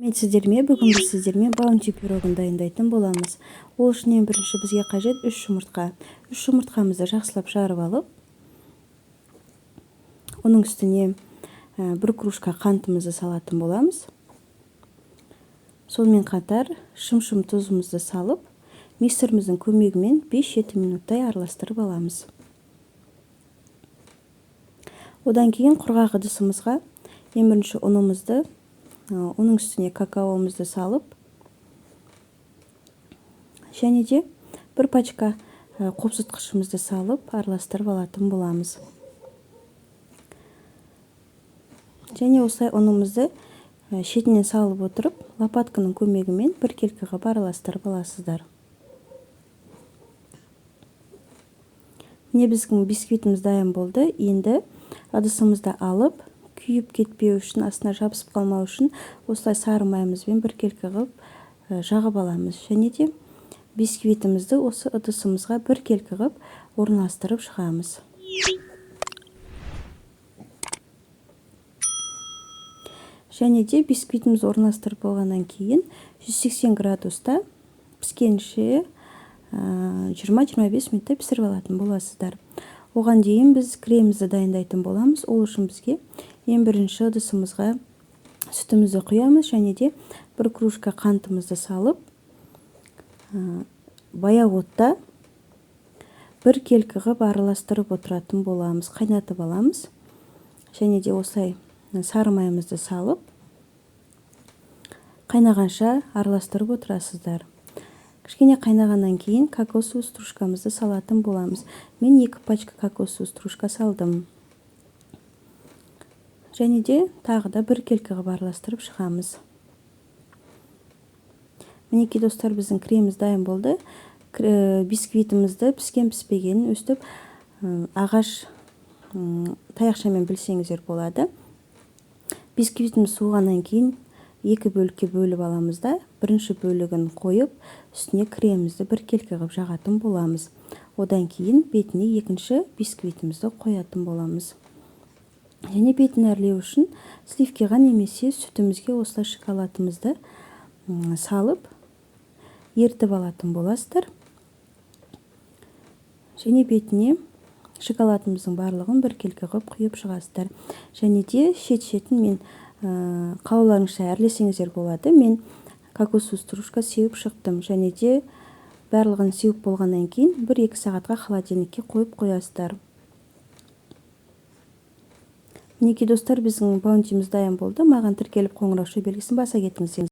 Бүгін біз сіздермен баунти пирогын дайындайтын боламыз. Ол үшін ең бірінші бізге қажет 3 жұмыртқа. 3 жұмыртқамызды жақсылап жарып алып, оның үстіне 1 кружка қантымызды салатын боламыз. Сонымен қатар шым-шым тұзымызды салып, миксеріміздің көмегімен 5-7 минуттай араластырып аламыз. Одан кейін құрғақ ыдысымызға ең бірінші ұнымызды, оның үстіне какаомызды салып, және де 1 пачка қопсытқышымызды салып араластырып алатын боламыз. Және осылай ұнымызды шетінен салып отырып, лопатканың көмегімен біркелкі қылып араластырып аласыздар. Міне біздің бисквитіміз дайын болды. Енді ыдысымызды алып, күйіп кетпеу үшін, астына жабысып қалмау үшін осылай сары майымызбен біркелкі қылып жағып аламыз. Және де бисквитімізді осы ыдысымызға біркелкі қылып орналастырып шығамыз. Және де бисквитімізді орналастырып болғаннан кейін 180 градуста піскенше 20-25 минутта пісіріп алатын боласыздар. Оған дейін біз кремімізді дайындайтын боламыз. Ол үшін бізге ең бірінші ыдысымызға сүтімізді құямыз, және де 1 кружка қантымызды салып, баяу отта біркелкі қылып араластырып отыратын боламыз, қайнатып аламыз. Және де осылай сары майымызды салып, қайнағанша араластырып отырасыздар. Кішкене қайнағаннан кейін кокосовый стружкамызды салатын боламыз. Мен 2 пачка кокосовый стружка салдым. Және де тағы да біркелкі қылып араластырып шығамыз. Мінекей достар, біздің креміміз дайын болды. Бисквитімізді піскен-піспегенін өстіп ағаш таяқшамен білсеңіздер болады. Бисквитіміз суығаннан кейін 2 бөлікке бөліп аламыз да, бірінші бөлігін қойып, үстіне кремімізді біркелкі қылып жағатын боламыз. Одан кейін бетіне екінші бисквитімізді қоятын боламыз. Және бетін әрлеу үшін сливкиға немесе сүтімізге осылай шоколадымызды салып, ертіп алатын боласыздар. Және бетіне шоколадымыздың барлығын біркелкі қылып құйып шығасыздар. Және де шет-шетін мен қалауларыңызша әрлесеңіздер болады. Мен кокосовый стружка сеуіп шықтым. Және де барлығын сеуіп болғаннан кейін 1-2 сағатқа холодильникке қойып қоясыздар. Мінекей достар, біздің баунтиміз дайын болды. Маған тіркеліп қоңырау белгісін баса кетіңіздер.